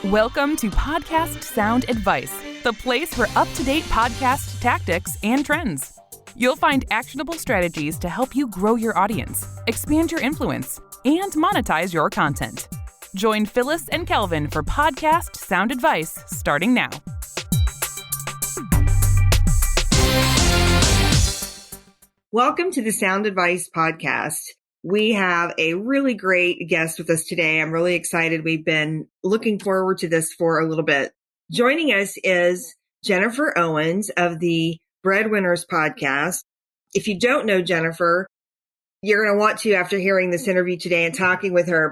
Welcome to Podcast Sound Advice, the place for up-to-date podcast tactics and trends. You'll find actionable strategies to help you grow your audience, expand your influence, and monetize your content. Join Phyllis and Kelvin for Podcast Sound Advice starting now. Welcome to the Sound Advice Podcast. We have a really great guest with us today. I'm really excited. We've been looking forward to this for a little bit. Joining us is Jennifer Owens of the Breadwinners podcast. If you don't know Jennifer, you're going to want to after hearing this interview today and talking with her.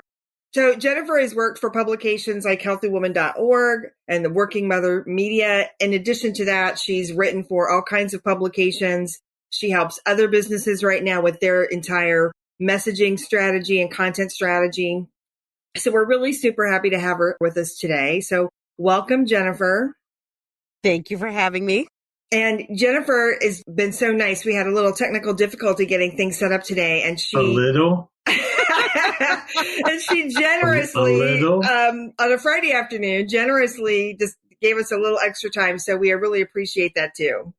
So Jennifer has worked for publications like healthywoman.org and the Working Mother Media. In addition to that, she's written for all kinds of publications. She helps other businesses right now with their entire messaging strategy and content strategy. So we're really super happy to have her with us today. So welcome, Jennifer. Thank you for having me. And Jennifer has been so nice. We had a little technical difficulty getting things set up today, and she a little. And she generously on a Friday afternoon generously just gave us a little extra time. So we really appreciate that too.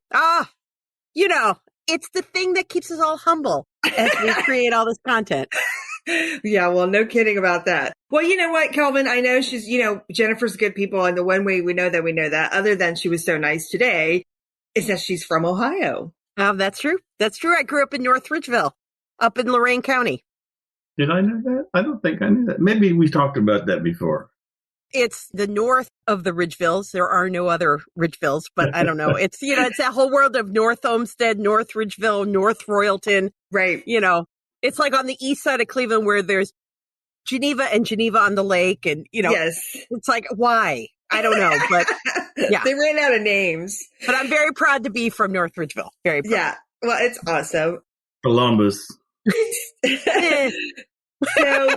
It's the thing that keeps us all humble as we create all this content. Yeah, well, no kidding about that. Well, you know what, Kelvin? I know Jennifer's good people. And the one way we know that, other than she was so nice today, is that she's from Ohio. Oh, that's true. That's true. I grew up in North Ridgeville, up in Lorain County. Did I know that? I don't think I knew that. Maybe we talked about that before. It's the north of the Ridgevilles. There are no other Ridgevilles, but I don't know. It's, it's that whole world of North Olmsted, North Ridgeville, North Royalton. Right. It's like on the east side of Cleveland where there's Geneva and Geneva on the lake. And, yes. It's like, why? I don't know, but yeah. They ran out of names. But I'm very proud to be from North Ridgeville. Very proud. Yeah. Well, it's awesome. Columbus. So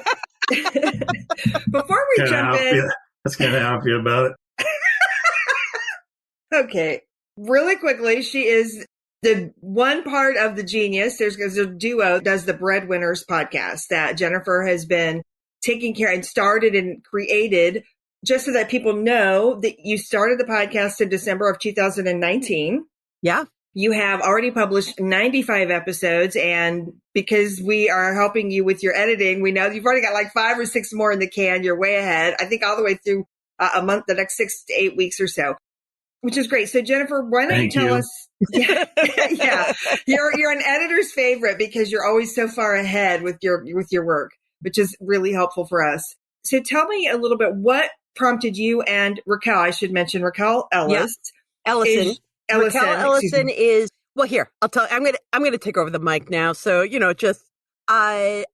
before we jump in, that's kind of how I feel about it. Okay, really quickly, she is the one part of the genius. There's a duo does the Breadwinners podcast that Jennifer has been taking care and started and created, just so that people know that you started the podcast in December of 2019. Yeah. You have already published 95 episodes, and because we are helping you with your editing, we know you've already got like 5 or 6 more in the can. You're way ahead. I think all the way through a month, the next 6 to 8 weeks or so, which is great. So Jennifer, why don't you tell us? Yeah, yeah, you're an editor's favorite because you're always so far ahead with your work, which is really helpful for us. So tell me a little bit, what prompted you and Rachael? I should mention Rachael Ellison. Yeah. Rachael Ellison is, well, here, I'll tell you, I'm going to take over the mic now. So, I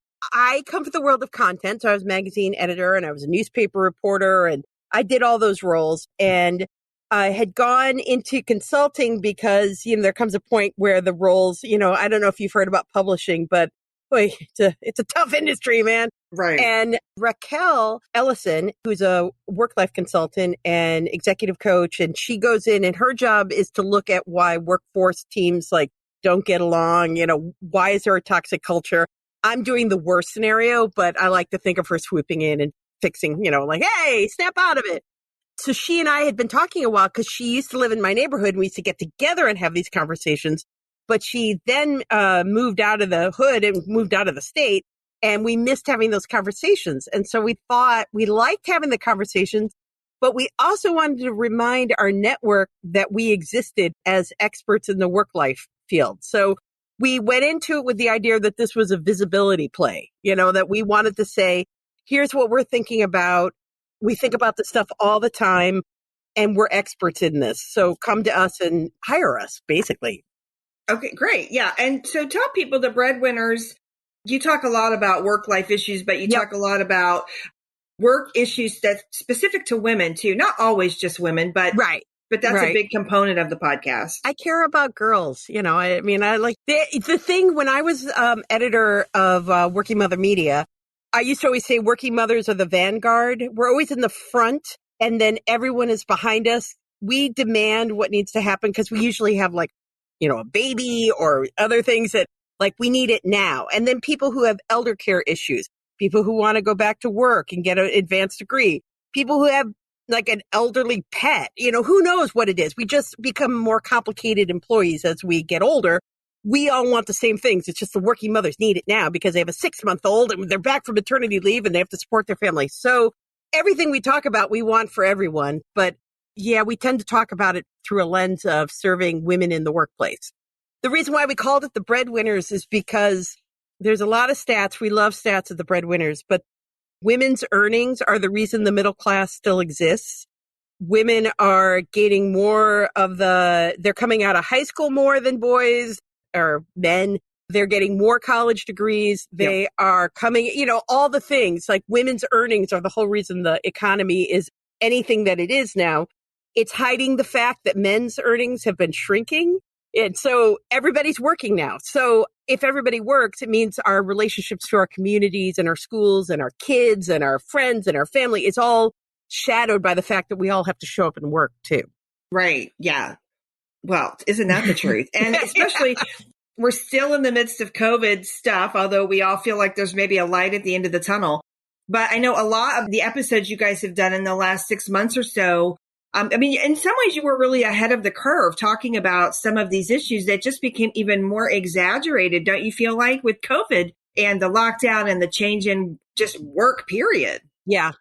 come from the world of content. So I was a magazine editor and I was a newspaper reporter and I did all those roles, and I had gone into consulting because, there comes a point where the roles, I don't know if you've heard about publishing, but boy, it's a tough industry, man. Right. And Rachael Ellison, who's a work-life consultant and executive coach, and she goes in and her job is to look at why workforce teams don't get along. Why is there a toxic culture? I'm doing the worst scenario, but I like to think of her swooping in and fixing, hey, snap out of it. So she and I had been talking a while because she used to live in my neighborhood and we used to get together and have these conversations. But she then moved out of the hood and moved out of the state, and we missed having those conversations. And so we thought we liked having the conversations, but we also wanted to remind our network that we existed as experts in the work life field. So we went into it with the idea that this was a visibility play, that we wanted to say, here's what we're thinking about. We think about this stuff all the time, and we're experts in this. So come to us and hire us, basically. Okay, great. Yeah. And so tell people, the Breadwinners, you talk a lot about work-life issues, but you talk a lot about work issues that's specific to women too. Not always just women, but right. But that's a big component of the podcast. I care about girls. I like the thing when I was editor of Working Mother Media, I used to always say working mothers are the vanguard. We're always in the front and then everyone is behind us. We demand what needs to happen because we usually have a baby or other things that we need it now. And then people who have elder care issues, people who want to go back to work and get an advanced degree, people who have like an elderly pet. Who knows what it is? We just become more complicated employees as we get older. We all want the same things. It's just the working mothers need it now because they have a 6-month-old and they're back from maternity leave and they have to support their family. So everything we talk about, we want for everyone. But yeah, we tend to talk about it through a lens of serving women in the workplace. The reason why we called it the Breadwinners is because there's a lot of stats. We love stats of the Breadwinners, but women's earnings are the reason the middle class still exists. Women are getting more they're coming out of high school more than boys or men. They're getting more college degrees. They are coming, all the things like women's earnings are the whole reason the economy is anything that it is now. It's hiding the fact that men's earnings have been shrinking. And so everybody's working now. So if everybody works, it means our relationships to our communities and our schools and our kids and our friends and our family is all shadowed by the fact that we all have to show up and work too. Right. Yeah. Well, isn't that the truth? And especially we're still in the midst of COVID stuff, although we all feel like there's maybe a light at the end of the tunnel. But I know a lot of the episodes you guys have done in the last 6 months or so, in some ways you were really ahead of the curve talking about some of these issues that just became even more exaggerated, don't you feel like, with COVID and the lockdown and the change in just work, period? Yeah.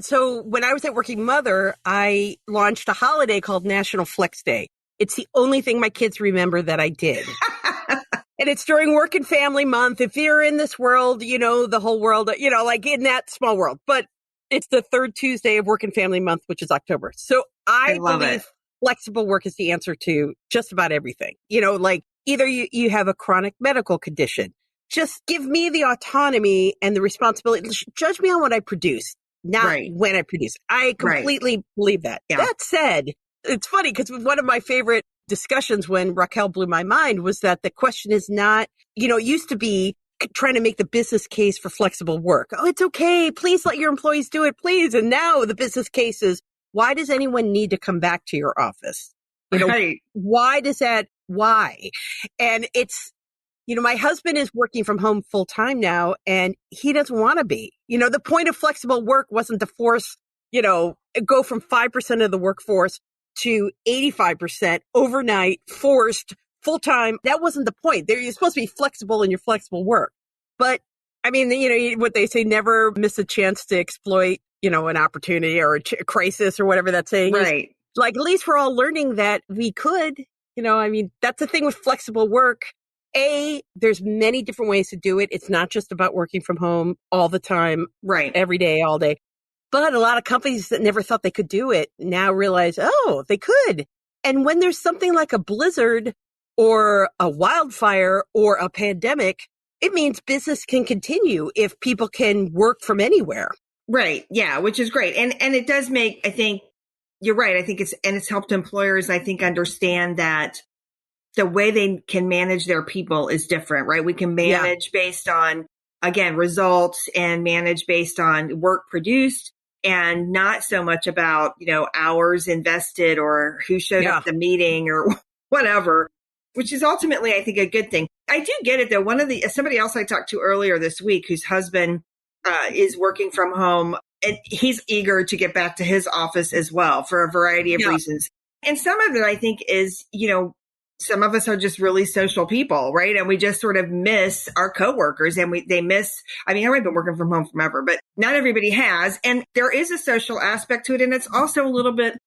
So when I was at Working Mother, I launched a holiday called National Flex Day. It's the only thing my kids remember that I did. And it's during Work and Family Month. If you're in this world, the whole world, like in that small world. But it's the third Tuesday of Work and Family Month, which is October. So I believe flexible work is the answer to just about everything. Like either you have a chronic medical condition. Just give me the autonomy and the responsibility. Judge me on what I produce, not when I produce. I completely believe that. Yeah. That said, it's funny because one of my favorite discussions when Raquel blew my mind was that the question is not, it used to be trying to make the business case for flexible work. Oh, it's okay. Please let your employees do it, please. And now the business case is, why does anyone need to come back to your office? Why does that? Why? And it's, my husband is working from home full time now and he doesn't want to be. The point of flexible work wasn't to force, go from 5% of the workforce to 85% overnight, forced, full-time. That wasn't the point. You're supposed to be flexible in your flexible work. But, what they say, never miss a chance to exploit, an opportunity or a crisis or whatever that saying is. Right. Like, at least we're all learning that we could, that's the thing with flexible work. There's many different ways to do it. It's not just about working from home all the time, every day, all day. But a lot of companies that never thought they could do it now realize, oh, they could. And when there's something like a blizzard or a wildfire or a pandemic, it means business can continue if people can work from anywhere. Right. Yeah, which is great. And it does make, I think, you're right. I think it's helped employers, I think, understand that the way they can manage their people is different, right? We can manage based on, again, results and manage based on work produced. And not so much about, hours invested or who showed up at the meeting or whatever, which is ultimately, I think, a good thing. I do get it, though. Somebody else I talked to earlier this week whose husband is working from home, and he's eager to get back to his office as well for a variety of reasons. And some of it, I think, is, some of us are just really social people, right? And we just sort of miss our coworkers and they miss, I've been working from home forever, but not everybody has. And there is a social aspect to it. And it's also a little bit,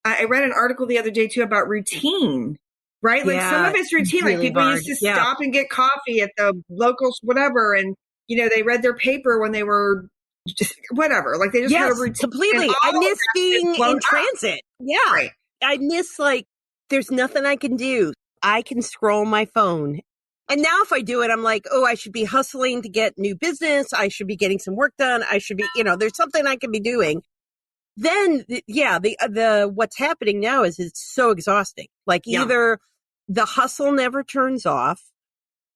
I read an article the other day too about routine, right? Like some of it's routine, really like people used to stop and get coffee at the locals, whatever. And, they read their paper when they were just whatever, like they just had a routine. Completely. I miss being in transit. Yeah. Right. I miss there's nothing I can do. I can scroll my phone. And now if I do it, I'm like, oh, I should be hustling to get new business. I should be getting some work done. I should be, there's something I can be doing. Then, the what's happening now is it's so exhausting. Like either the hustle never turns off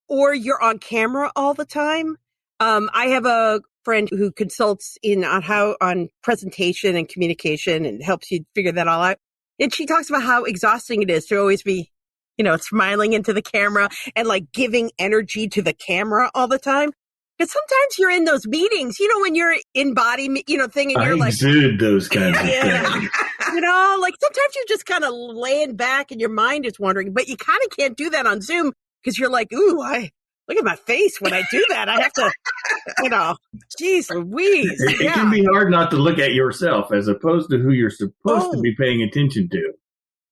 or you're on camera all the time. I have a friend who consults on presentation and communication and helps you figure that all out. And she talks about how exhausting it is to always be, smiling into the camera and giving energy to the camera all the time. Because sometimes you're in those meetings, when you're in body, thing, and I you're like, exude those kinds of things. like sometimes you're just kind of laying back and your mind is wandering, but you kind of can't do that on Zoom because you're like, ooh, look at my face when I do that. I have to, geez Louise. It can be hard not to look at yourself as opposed to who you're supposed to be paying attention to.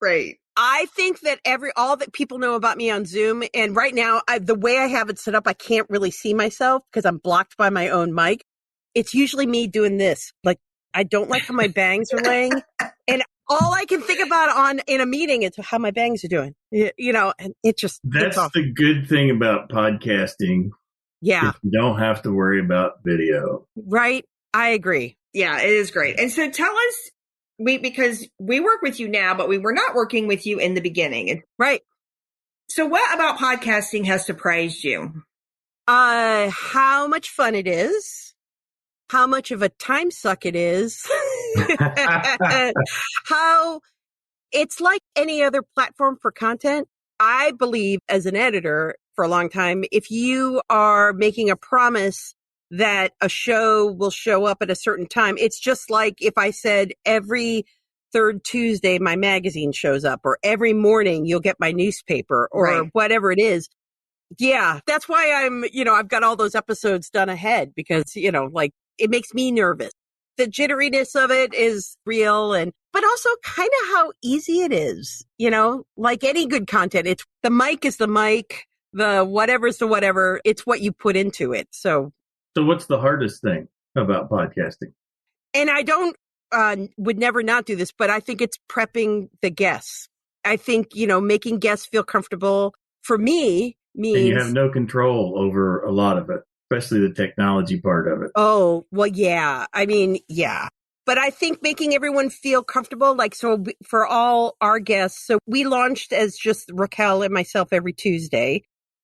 Right. I think that all that people know about me on Zoom, and right now, the way I have it set up, I can't really see myself because I'm blocked by my own mic. It's usually me doing this. Like, I don't like how my bangs are laying. And all I can think about in a meeting is how my bangs are doing. And it just... That's the good thing about podcasting. Yeah. You don't have to worry about video. Right. I agree. Yeah, it is great. And so tell us, because we work with you now, but we were not working with you in the beginning. Right. So what about podcasting has surprised you? How much fun it is, how much of a time suck it is, how it's like any other platform for content. I believe as an editor for a long time, if you are making a promise that a show will show up at a certain time, it's just like if I said every third Tuesday my magazine shows up, or every morning you'll get my newspaper, or whatever it is. Yeah, that's why I've got all those episodes done ahead because, it makes me nervous. The jitteriness of it is real, but also kind of how easy it is, like any good content. It's the mic is the mic, the whatever's the whatever. It's what you put into it. So what's the hardest thing about podcasting? And I would never not do this, but I think it's prepping the guests. I think, making guests feel comfortable for me means... And you have no control over a lot of it, especially the technology part of it. Oh, well, yeah. I mean, yeah. But I think making everyone feel comfortable, so for all our guests, so we launched as just Rachael and myself every Tuesday.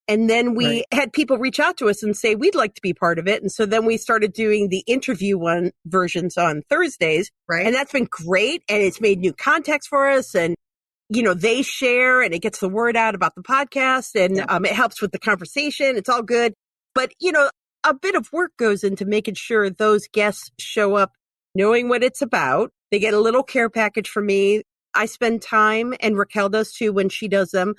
And then we had people reach out to us and say, we'd like to be part of it. And so then we started doing the interview versions on Thursdays. Right. And that's been great. And it's made new contacts for us. And, they share and it gets the word out about the podcast, and it helps with the conversation. It's all good. But, a bit of work goes into making sure those guests show up knowing what it's about. They get a little care package from me. I spend time, and Rachael does too when she does them.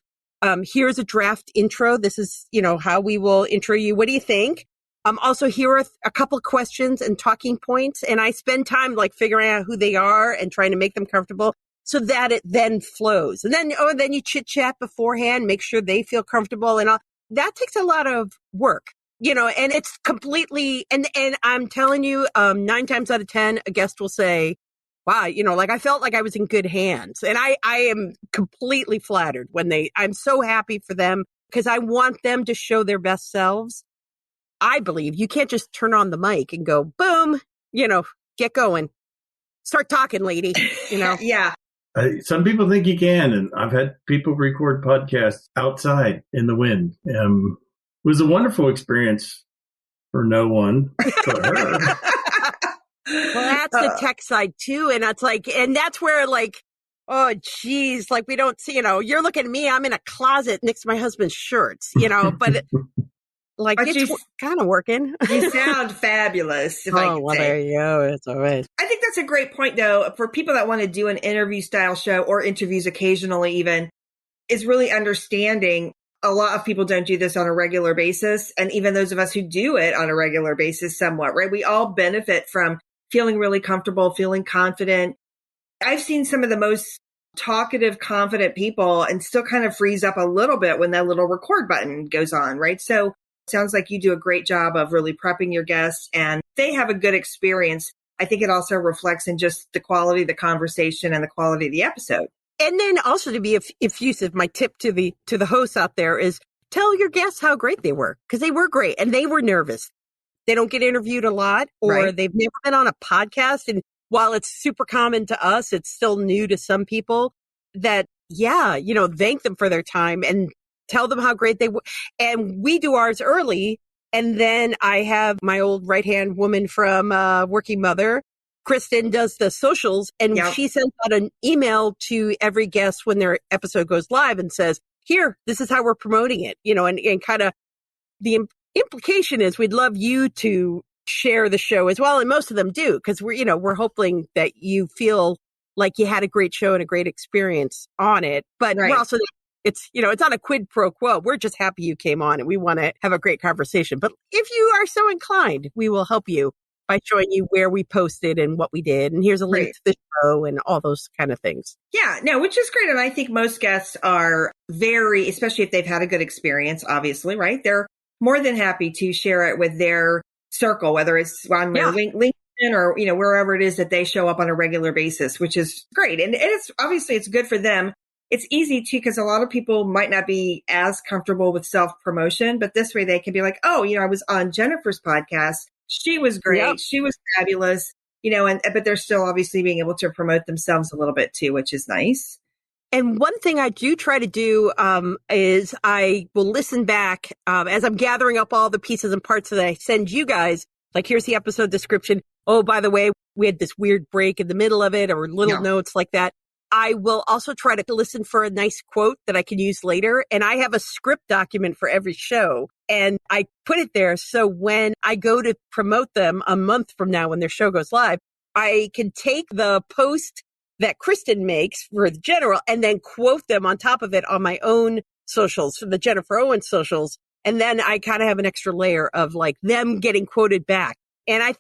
Here's a draft intro. This is, how we will intro you. What do you think? Also, here are a couple of questions and talking points. And I spend time figuring out who they are and trying to make them comfortable so that it then flows. And then you chit chat beforehand, make sure they feel comfortable. And all that takes a lot of work, and it's completely, and I'm telling you, 9 times out of 10, a guest will say, wow, I felt like I was in good hands. And I am completely flattered I'm so happy for them because I want them to show their best selves. I believe you can't just turn on the mic and go, boom, get going. Start talking, lady, Yeah. Some people think you can. And I've had people record podcasts outside in the wind. It was a wonderful experience for no one but her. Well, that's the tech side too. And that's and that's where oh, geez, we don't see, you're looking at me, I'm in a closet next to my husband's shirts, but it's kind of working. You sound fabulous. Well, there you go. It's all right. I think that's a great point though, for people that want to do an interview style show or interviews occasionally even, is really understanding a lot of people don't do this on a regular basis. And even those of us who do it on a regular basis somewhat, right? We all benefit from feeling really comfortable, feeling confident. I've seen some of the most talkative, confident people and still kind of freeze up a little bit when that little record button goes on, right? So it sounds like you do a great job of really prepping your guests and they have a good experience. I think it also reflects in just the quality of the conversation and the quality of the episode. And then also to be effusive, my tip to the hosts out there is tell your guests how great they were, because they were great and they were nervous. They don't get interviewed a lot, or they've never been on a podcast. And while it's super common to us, it's still new to some people. That, thank them for their time and tell them how great they were. And we do ours early. And then I have my old right-hand woman from Working Mother, Kristen, does the socials, and she sends out an email to every guest when their episode goes live and says, here, this is how we're promoting it, and kind of implication is we'd love you to share the show as well. And most of them do, because we're hoping that you feel like you had a great show and a great experience on it. But Right. we're also, it's not a quid pro quo. We're just happy you came on and we want to have a great conversation. But if you are so inclined, we will help you by showing you where we posted and what we did. And here's a link to the show and all those kind of things. Yeah, no, which is great. And I think most guests are very, especially if they've had a good experience, obviously, right? They're more than happy to share it with their circle, whether it's on their LinkedIn or, wherever it is that they show up on a regular basis, which is great. And it's obviously it's good for them. It's easy too, because a lot of people might not be as comfortable with self-promotion, but this way they can be like, oh, I was on Jennifer's podcast. She was great. Yep. She was fabulous, but they're still obviously being able to promote themselves a little bit too, which is nice. And one thing I do try to do is I will listen back as I'm gathering up all the pieces and parts that I send you guys. Like, here's the episode description. Oh, by the way, we had this weird break in the middle of it, or little notes like that. I will also try to listen for a nice quote that I can use later. And I have a script document for every show. And I put it there so when I go to promote them a month from now when their show goes live, I can take the post that Kristen makes for the general and then quote them on top of it on my own socials, for the Jennifer Owens socials. And then I kind of have an extra layer of like them getting quoted back. And I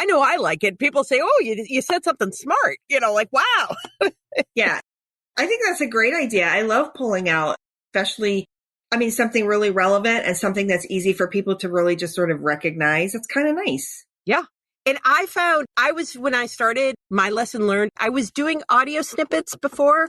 know I like it. People say, oh, you said something smart, like, wow. Yeah, I think that's a great idea. I love pulling out, especially, something really relevant and something that's easy for people to really just sort of recognize. It's kind of nice. Yeah. And I found when I started my lesson learned, I was doing audio snippets before,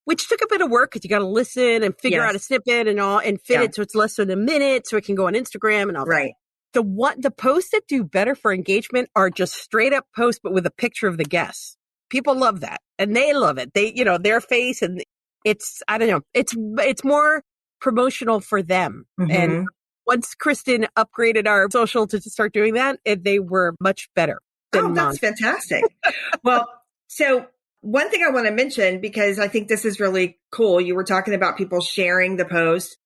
which took a bit of work because you got to listen and figure out a snippet and fit it so it's less than a minute so it can go on Instagram and all that. Right. The posts that do better for engagement are just straight up posts, but with a picture of the guests. People love that and they love it. They, their face, and I don't know, it's more promotional for them. Mm-hmm. And once Kristen upgraded our social to start doing that, they were much better. That's fantastic. Well, so one thing I want to mention, because I think this is really cool. You were talking about people sharing the post.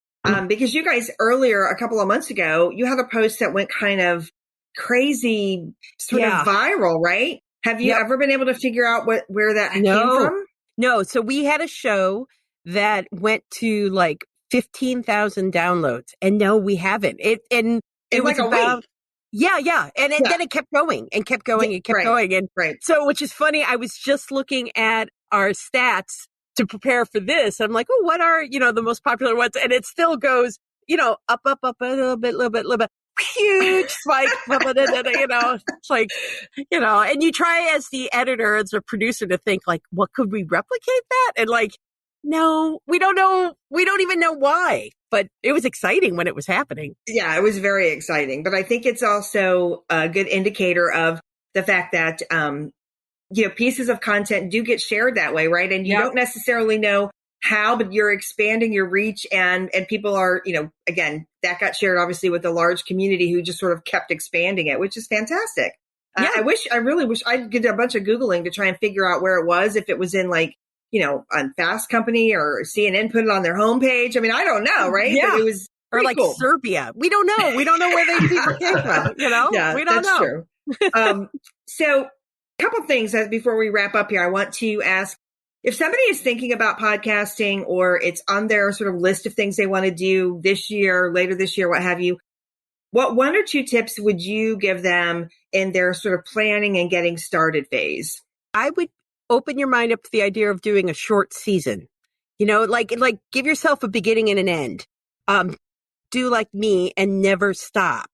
Because you guys earlier, a couple of months ago, you had a post that went kind of crazy, sort of viral, right? Have you ever been able to figure out where that came from? No. So we had a show that went to like 15,000 downloads, and no, we haven't. It was like a week. Yeah. And then it kept going and kept going and kept going. And so, which is funny, I was just looking at our stats to prepare for this. I'm like, oh, what are, the most popular ones? And it still goes, up, a little bit, huge spike, it's like, and you try as the editor, as a producer, to think like, what could we replicate that? And like, no, we don't know. We don't even know why, but it was exciting when it was happening. Yeah, it was very exciting. But I think it's also a good indicator of the fact that, pieces of content do get shared that way, right? And you don't necessarily know how, but you're expanding your reach and people are, again, that got shared obviously with a large community who just sort of kept expanding it, which is fantastic. Yeah. I really wish I did a bunch of Googling to try and figure out where it was, if it was in like, on Fast Company or CNN put it on their homepage. I don't know, right? Yeah. But it was or like cool. Serbia. We don't know. We don't know where they people came from, Yeah, we don't know. True. So a couple things before we wrap up here. I want to ask, if somebody is thinking about podcasting or it's on their sort of list of things they want to do this year, later this year, what have you, what one or two tips would you give them in their sort of planning and getting started phase? I would open your mind up to the idea of doing a short season, like give yourself a beginning and an end. Do like me and never stop.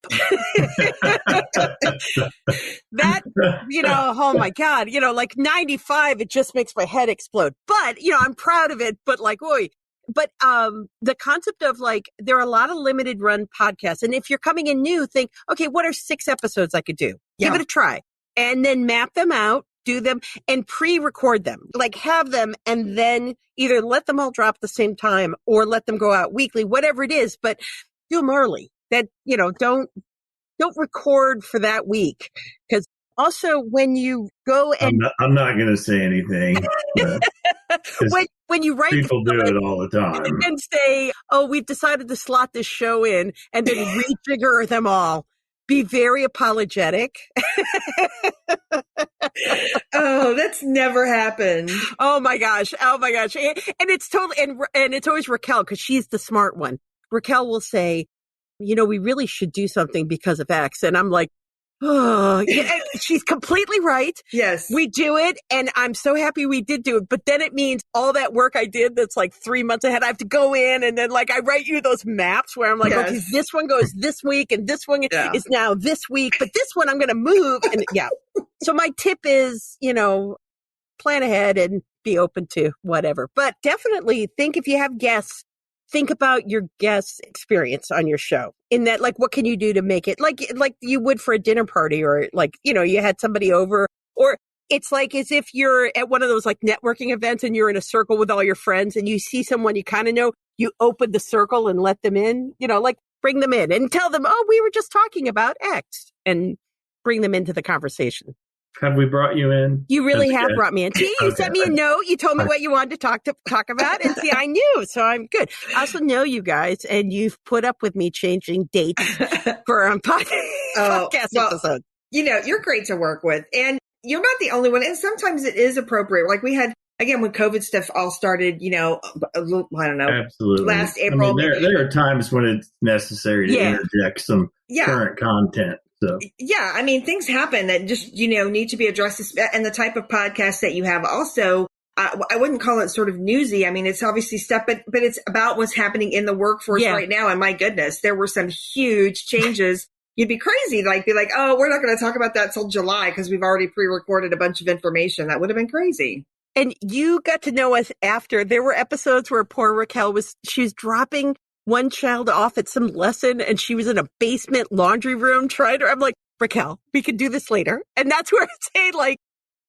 That, oh my God, like 95, it just makes my head explode. But, I'm proud of it, but like, oi. But the concept of like, there are a lot of limited run podcasts. And if you're coming in new, think, okay, what are 6 episodes I could do? Yeah. Give it a try. And then map them out, do them and pre-record them, like have them and then either let them all drop at the same time or let them go out weekly, whatever it is, but do them early. That, don't record for that week, because also, when you go and I'm not going to say anything. when you write People do it all the time and say, "Oh, we've decided to slot this show in," and then rejigger them all. Be very apologetic. Oh, that's never happened. Oh my gosh. And it's totally, and it's always Raquel because she's the smart one. Raquel will say, we really should do something because of X. And I'm like, oh, yeah, she's completely right. Yes. We do it. And I'm so happy we did do it. But then it means all that work I did that's like 3 months ahead, I have to go in and then I write you those maps where I'm like, yes. okay, this one goes this week and this one is now this week, but this one I'm going to move. And yeah. So my tip is, plan ahead and be open to whatever. But definitely think if you have guests, think about your guest's experience on your show. In that, what can you do to make it like you would for a dinner party or you had somebody over, or it's as if you're at one of those networking events and you're in a circle with all your friends and you see someone you kind of know, you open the circle and let them in, bring them in and tell them, oh, we were just talking about X, and bring them into the conversation. Have we brought you in? You really have brought me in. See, you sent me a note. You told me what you wanted to talk about. And see, I knew. So I'm good. I also know you guys, and you've put up with me changing dates for podcast episodes. You're great to work with. And you're not the only one. And sometimes it is appropriate. We had, again, when COVID stuff all started, I don't know. Absolutely. Last April. There are times when it's necessary to interject some current content. So. Yeah, things happen that just, need to be addressed. And the type of podcast that you have also, I wouldn't call it sort of newsy. It's obviously stuff, but it's about what's happening in the workforce right now. And my goodness, there were some huge changes. You'd be crazy, be like, oh, we're not going to talk about that till July because we've already pre-recorded a bunch of information. That would have been crazy. And you got to know us after. There were episodes where poor Raquel she was dropping one child off at some lesson and she was in a basement laundry room I'm like, Raquel, we could do this later. And that's where I say,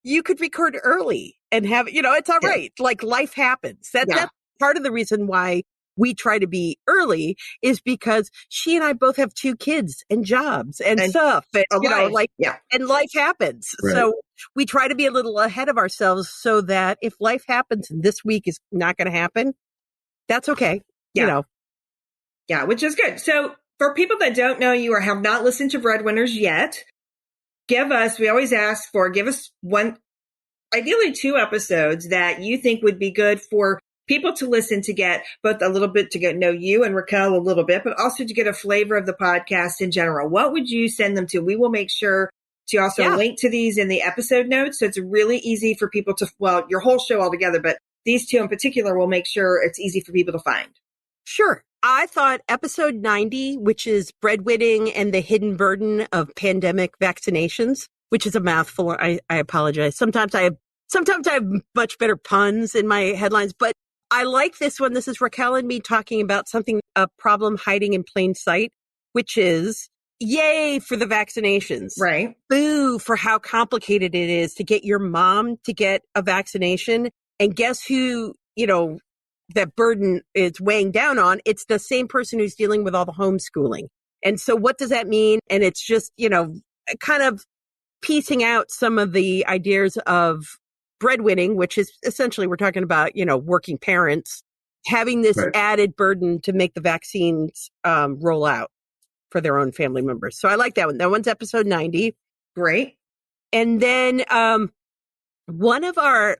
you could record early and have, it's all right. Life happens. That's part of the reason why we try to be early is because she and I both have 2 kids and jobs and stuff. And, and life happens. Right. So we try to be a little ahead of ourselves so that if life happens and this week is not going to happen, that's okay. Yeah, which is good. So for people that don't know you or have not listened to Breadwinners yet, we always ask give us one, ideally 2 episodes that you think would be good for people to listen to get both a little bit to get know you and Raquel a little bit, but also to get a flavor of the podcast in general. What would you send them to? We will make sure to also link to these in the episode notes. So it's really easy for people to, your whole show altogether, but these 2 in particular will make sure it's easy for people to find. Sure. I thought episode 90, which is breadwinning and the hidden burden of pandemic vaccinations, which is a mouthful. I apologize. Sometimes I have much better puns in my headlines, but I like this one. This is Raquel and me talking about a problem hiding in plain sight, which is yay for the vaccinations. Right. Boo for how complicated it is to get your mom to get a vaccination. And guess who, that burden is weighing down on? It's the same person who's dealing with all the homeschooling. And so what does that mean? And it's just, kind of piecing out some of the ideas of breadwinning, which is essentially we're talking about, working parents having this added burden to make the vaccines roll out for their own family members. So I like that one. That one's episode 90. Great. And then one of our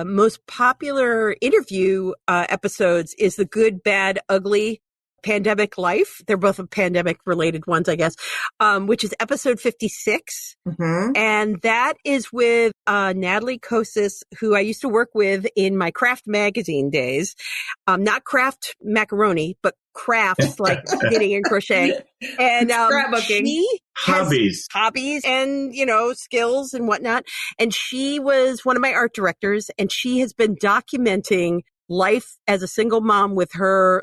most popular interview episodes is the Good, Bad, Ugly Pandemic Life. They're both pandemic related ones, I guess, which is episode 56. Mm-hmm. And that is with Natalie Kosis, who I used to work with in my craft magazine days. Not craft macaroni, but crafts like knitting and crocheting. And she has hobbies and, skills and whatnot. And she was one of my art directors, and she has been documenting life as a single mom with her,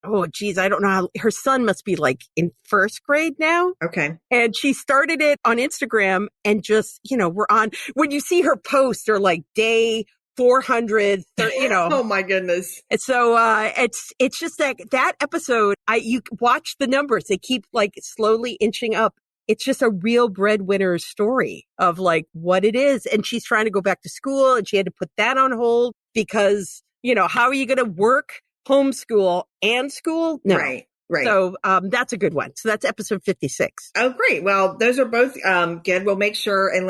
oh, geez, I don't know how, her son must be in 1st grade now. Okay. And she started it on Instagram and just, we're on, when you see her post or day 400, oh my goodness. And so, it's just that episode, you watch the numbers, they keep slowly inching up. it's just a real breadwinner story of like what it is. And she's trying to go back to school and she had to put that on hold because, how are you going to work, homeschool, and school? No. Right. So that's a good one. So that's episode 56. Oh, great. Well, those are both good. We'll make sure and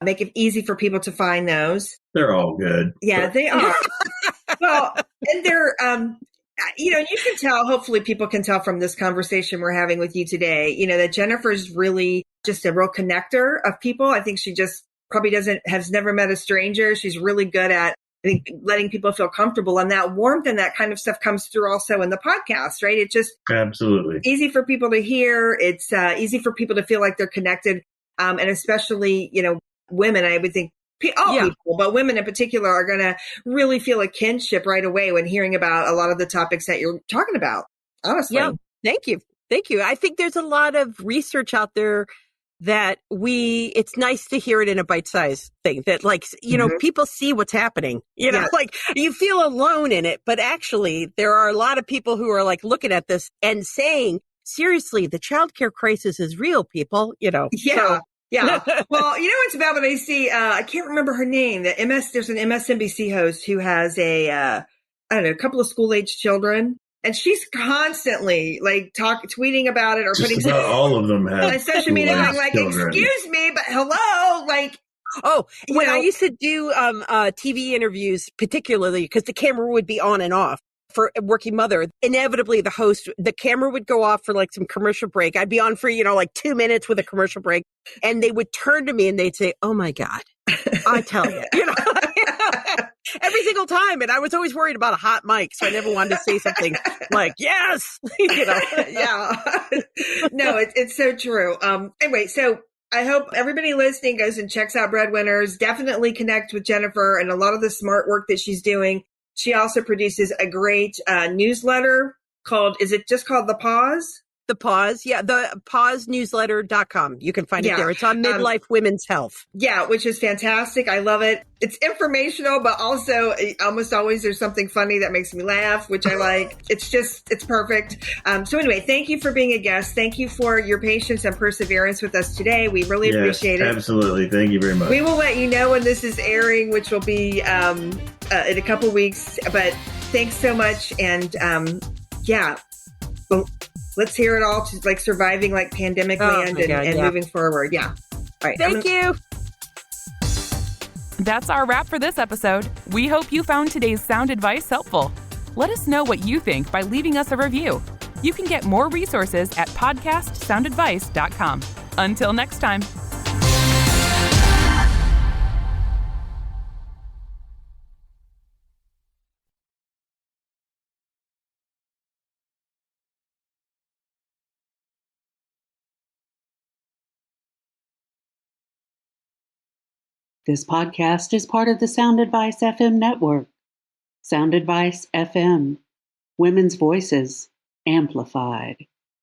make it easy for people to find those. They're all good. Yeah, they are. Well, and they're, you can tell, hopefully people can tell from this conversation we're having with you today, that Jennifer's really just a real connector of people. I think she just probably has never met a stranger. She's really good at, I think, letting people feel comfortable, and that warmth and that kind of stuff comes through also in the podcast, right? It's just absolutely easy for people to hear. It's easy for people to feel like they're connected. And especially, women, I would think people, but women in particular are going to really feel a kinship right away when hearing about a lot of the topics that you're talking about. Honestly. Yeah. Thank you. I think there's a lot of research out there that it's nice to hear it in a bite-sized thing that people see what's happening, like you feel alone in it, but actually there are a lot of people who are like looking at this and saying, seriously, the childcare crisis is real, people, Yeah. So. Yeah. Well, it's about when I see, I can't remember her name, there's an MSNBC host who has a couple of school-age children. And she's constantly tweeting about it or just putting about all of them have on social media, children. excuse me, but hello, when I used to do TV interviews, particularly because the camera would be on and off for a working mother, inevitably the camera would go off for some commercial break. I'd be on for 2 minutes with a commercial break, and they would turn to me and they'd say, "Oh my God, I tell you," every single time. And I was always worried about a hot mic, so I never wanted to say something like, yes, Yeah. No, it's so true. Anyway, so I hope everybody listening goes and checks out Breadwinners. Definitely connect with Jennifer and a lot of the smart work that she's doing. She also produces a great newsletter is it just called The Pause? The Pause. Yeah. The pausenewsletter.com. You can find it there. It's on midlife women's health. Yeah. Which is fantastic. I love it. It's informational, but also almost always there's something funny that makes me laugh, which I like. It's perfect. So anyway, thank you for being a guest. Thank you for your patience and perseverance with us today. We really appreciate it. Absolutely. Thank you very much. We will let you know when this is airing, which will be in a couple weeks, but thanks so much. And well, let's hear it all to surviving pandemic land and moving forward. Yeah. All right. Thank you. That's our wrap for this episode. We hope you found today's sound advice helpful. Let us know what you think by leaving us a review. You can get more resources at podcastsoundadvice.com. Until next time. This podcast is part of the Sound Advice FM network. Sound Advice FM. Women's voices amplified.